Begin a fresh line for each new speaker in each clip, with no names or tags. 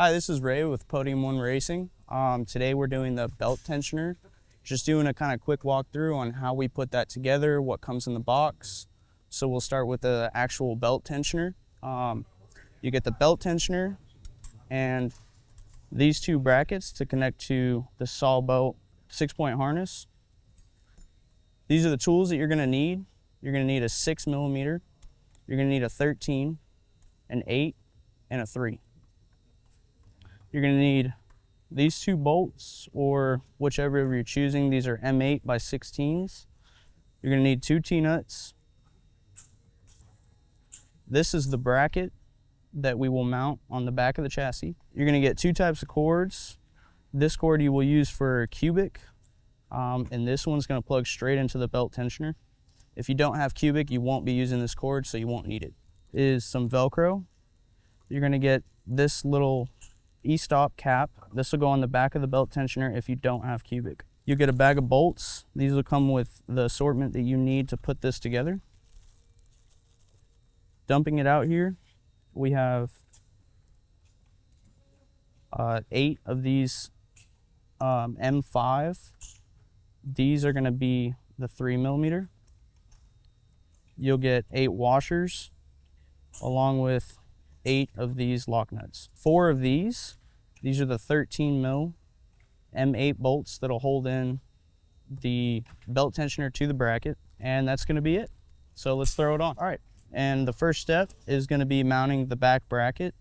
Hi, this is Ray with Podium 1 Racing. Today we're doing the belt tensioner. Just doing a kind of quick walkthrough on how we put that together, what comes in the box. So we'll start with the actual belt tensioner. You get the belt tensioner and these two brackets to connect to the saw belt 6-point harness. These are the tools that you're going to need. You're going to need a 6mm, you're going to need a 13, an 8, and a 3. You're going to need these two bolts, or whichever you're choosing. These are M8 by 16s. You're going to need 2 T-nuts. This is the bracket that we will mount on the back of the chassis. You're going to get 2 types of cords. This cord you will use for Qubic, and this one's going to plug straight into the belt tensioner. If you don't have Qubic, you won't be using this cord, so you won't need it. Is some Velcro. You're going to get this little E-stop cap. This will go on the back of the belt tensioner if you don't have Qubic. You get a bag of bolts. These will come with the assortment that you need to put this together. Dumping it out here, we have 8 of these M5. These are going to be the 3mm. You'll get 8 washers along with 8 of these lock nuts. 4 of these are the 13mm M8 bolts that'll hold in the belt tensioner to the bracket, and that's going to be it. So let's throw it on. All right, and the first step is going to be mounting the back bracket.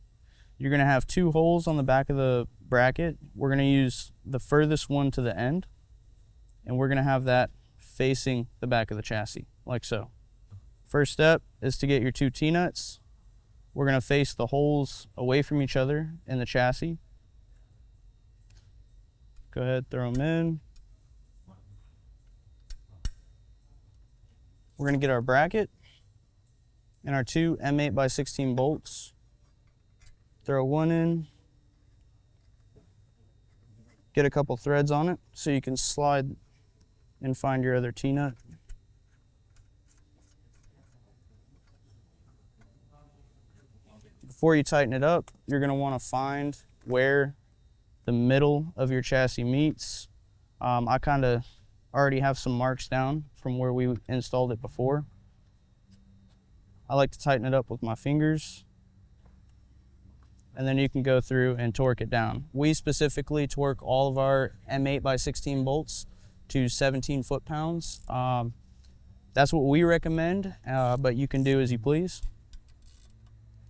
You're going to have 2 holes on the back of the bracket. We're going to use the furthest one to the end, and we're going to have that facing the back of the chassis, like so. First step is to get your 2 T-nuts. We're going to face the holes away from each other in the chassis. Go ahead, throw them in. We're going to get our bracket and our 2 M8 by 16 bolts. Throw one in. Get a couple threads on it so you can slide and find your other T-nut. Before you tighten it up, you're going to want to find where the middle of your chassis meets. I kind of already have some marks down from where we installed it before. I like to tighten it up with my fingers, and then you can go through and torque it down. We specifically torque all of our M8 by 16 bolts to 17 foot-pounds. That's what we recommend, but you can do as you please.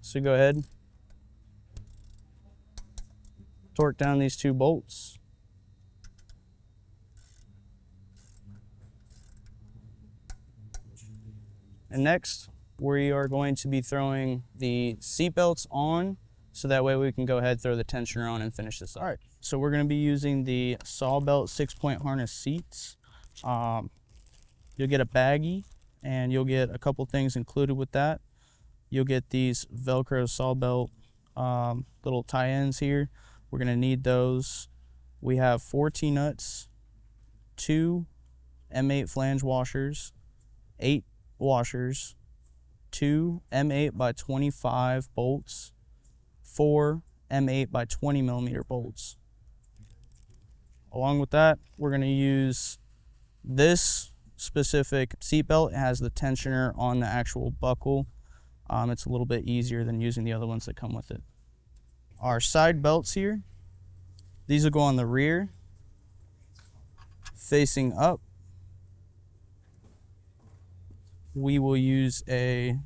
So go ahead, torque down these 2 bolts. And next, we are going to be throwing the seat belts on, so that way we can go ahead, throw the tensioner on, and finish this up. All right, so we're going to be using the saw belt 6-point harness seats. You'll get a baggie, and you'll get a couple things included with that. You'll get these Velcro saw belt little tie-ins here. We're going to need those. We have 4 T-nuts, 2 M8 flange washers, 8 washers, 2 M8 by 25 bolts, 4 M8 by 20mm bolts. Along with that, we're going to use this specific seat belt. It has the tensioner on the actual buckle. It's a little bit easier than using the other ones that come with it. Our side belts here, these will go on the rear, facing up. We will use a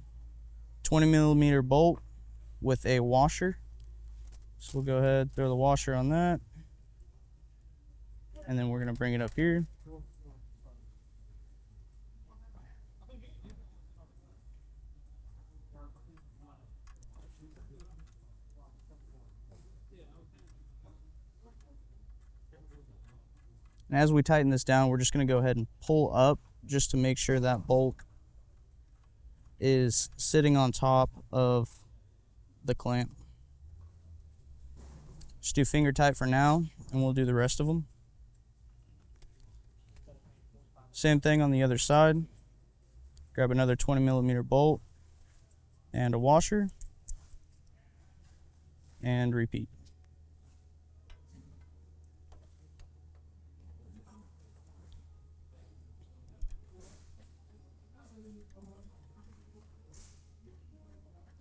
20mm bolt with a washer. So we'll go ahead, throw the washer on that, and then we're going to bring it up here. And as we tighten this down, we're just going to go ahead and pull up just to make sure that bolt is sitting on top of the clamp. Just do finger tight for now, and we'll do the rest of them. Same thing on the other side. Grab another 20mm bolt and a washer, and repeat.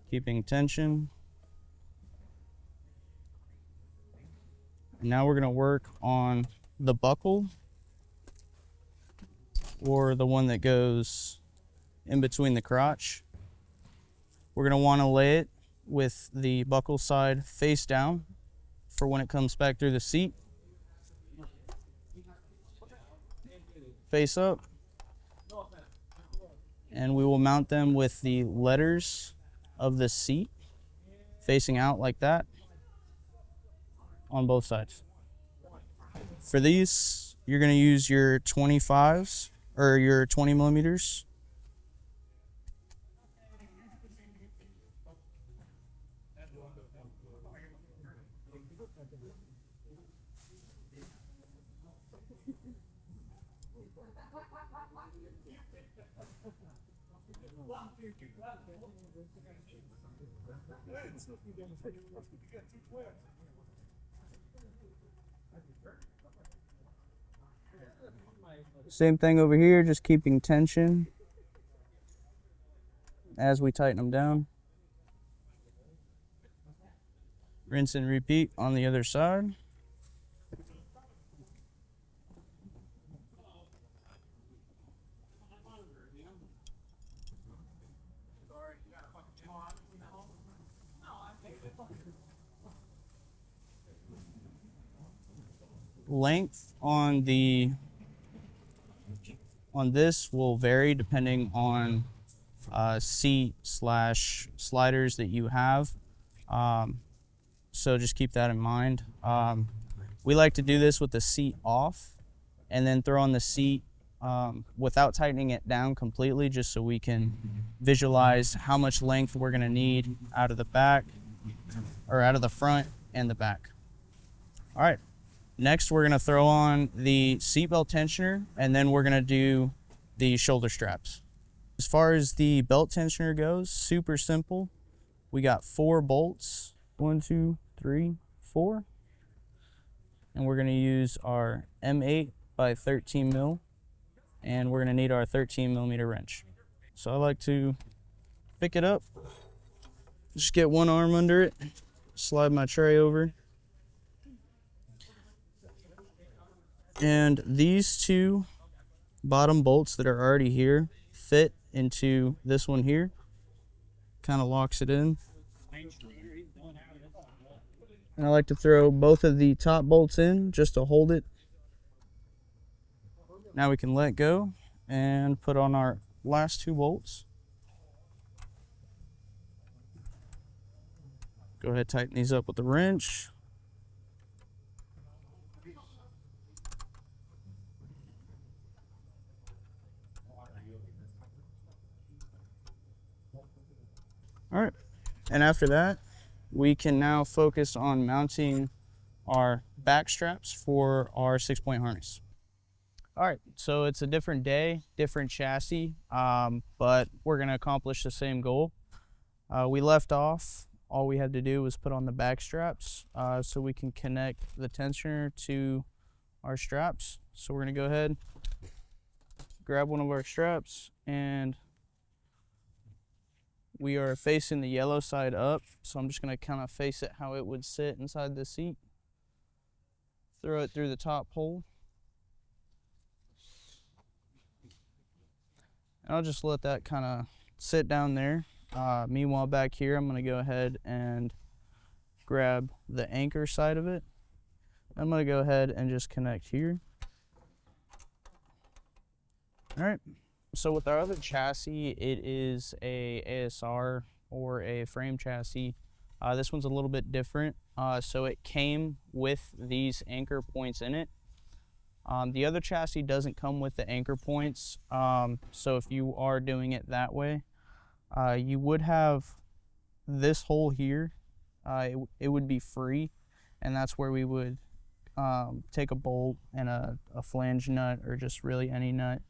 keeping tension. And now we're going to work on the buckle, or the one that goes in between the crotch. We're going to want to lay it with the buckle side face down for when it comes back through the seat. Face up. And we will mount them with the letters of the seat facing out like that on both sides. For these, you're going to use your 25s or your 20 millimeters. Same thing over here, just keeping tension as we tighten them down. Rinse and repeat on the other side. Length on this will vary depending on seat / sliders that you have, so just keep that in mind. We like to do this with the seat off and then throw on the seat without tightening it down completely, just so we can visualize how much length we're going to need out of the back, or out of the front and the back. All right. Next, we're going to throw on the seatbelt tensioner, and then we're going to do the shoulder straps. As far as the belt tensioner goes, super simple. We got 4 bolts, 1, 2, 3, 4. And we're going to use our M8 by 13 mil, and we're going to need our 13 millimeter wrench. So I like to pick it up, just get one arm under it, slide my tray over. And these 2 bottom bolts that are already here fit into this one here. Kind of locks it in. And I like to throw both of the top bolts in just to hold it. Now we can let go and put on our last 2 bolts. Go ahead, tighten these up with the wrench. All right, and after that, we can now focus on mounting our back straps for our 6-point harness. All right, so it's a different day, different chassis, but we're gonna accomplish the same goal. We left off, all we had to do was put on the back straps so we can connect the tensioner to our straps. So we're gonna go ahead, grab one of our straps, and we are facing the yellow side up, so I'm just going to kind of face it how it would sit inside the seat. Throw it through the top hole. And I'll just let that kind of sit down there. Meanwhile, back here, I'm going to go ahead and grab the anchor side of it. I'm going to go ahead and just connect here. All right. So with our other chassis, it is a ASR or a frame chassis. This one's a little bit different. So it came with these anchor points in it. The other chassis doesn't come with the anchor points. So if you are doing it that way, you would have this hole here. It would be free, and that's where we would take a bolt and a flange nut, or just really any nut,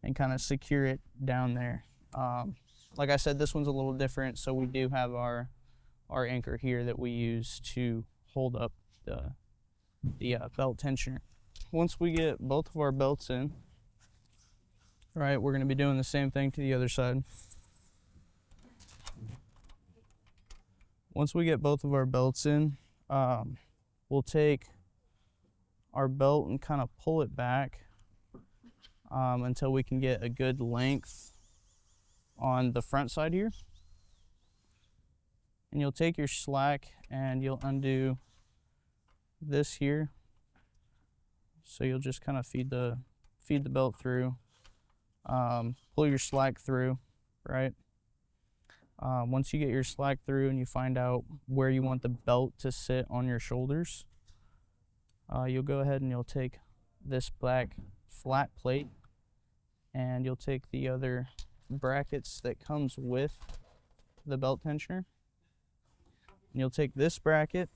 and kind of secure it down there. Like I said, this one's a little different, so we do have our anchor here that we use to hold up the belt tensioner. Once we get both of our belts in, right, we're going to be doing the same thing to the other side. Once we get both of our belts in, we'll take our belt and kind of pull it back until we can get a good length on the front side here. And you'll take your slack and you'll undo this here. So you'll just kind of feed the belt through, pull your slack through, right? Once you get your slack through and you find out where you want the belt to sit on your shoulders, you'll go ahead and you'll take this black flat plate and you'll take the other brackets that comes with the belt tensioner. And you'll take this bracket,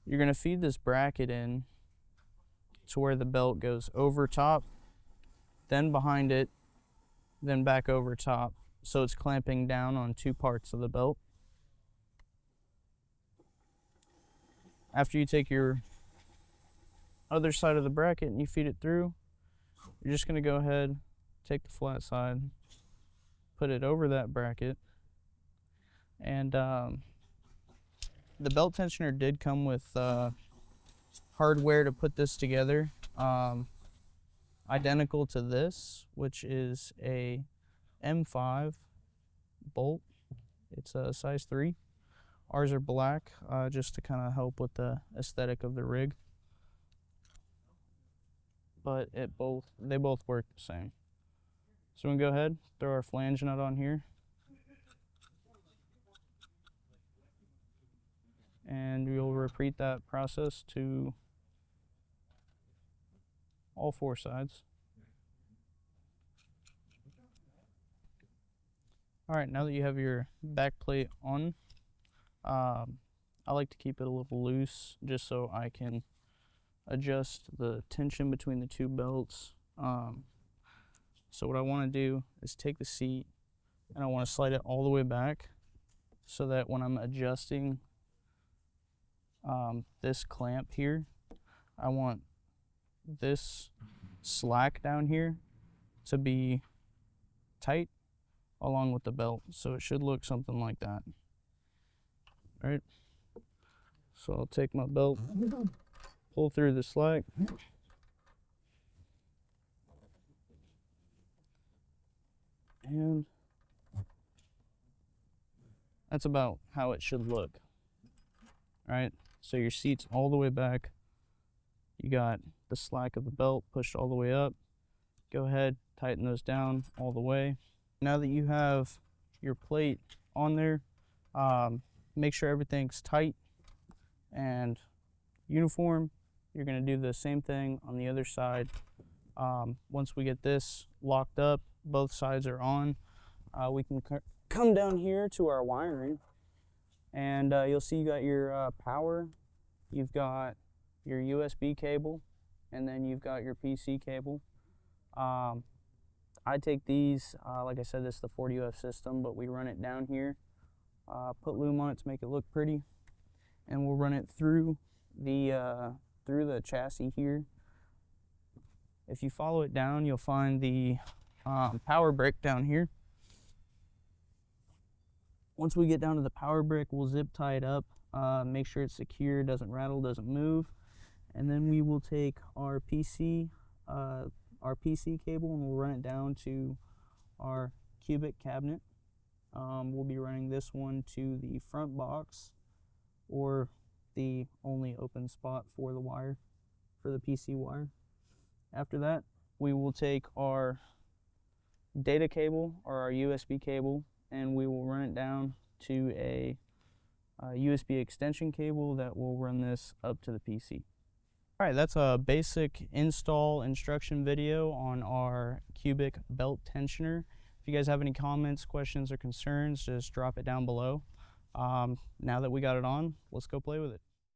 you're going to feed this bracket in to where the belt goes over top, then behind it, then back over top. So it's clamping down on two parts of the belt. After you take your other side of the bracket and you feed it through, you're just going to go ahead, take the flat side, put it over that bracket, and the belt tensioner did come with hardware to put this together, identical to this, which is a M5 bolt. It's a size 3. Ours are black, just to kind of help with the aesthetic of the rig. But they both work the same. So we can go ahead, throw our flange nut on here. And we'll repeat that process to all 4 sides. All right, now that you have your back plate on, I like to keep it a little loose just so I can adjust the tension between the 2 belts. So what I want to do is take the seat and I want to slide it all the way back so that when I'm adjusting this clamp here, I want this slack down here to be tight along with the belt, so it should look something like that. All right, so I'll take my belt, pull through the slack, and that's about how it should look. All right, so your seat's all the way back, you got the slack of the belt pushed all the way up. Go ahead, tighten those down all the way. Now that you have your plate on there, make sure everything's tight and uniform. You're going to do the same thing on the other side. Once we get this locked up, both sides are on, we can come down here to our wiring, and you'll see you got your power, you've got your USB cable, and then you've got your PC cable. I take these, like I said, this is the 40UF system, but we run it down here, put loom on it to make it look pretty, and we'll run it through the chassis here. If you follow it down, you'll find the power brick down here. Once we get down to the power brick, we'll zip tie it up, make sure it's secure, doesn't rattle, doesn't move, and then we will take our PC cable and we'll run it down to our Qubic cabinet. We'll be running this one to the front box, or the only open spot for the wire, for the PC wire. After that, we will take our data cable or our USB cable and we will run it down to a USB extension cable that will run this up to the PC. All right, that's a basic install instruction video on our Qubic belt tensioner. If you guys have any comments, questions, or concerns, just drop it down below. Now that we got it on, let's go play with it.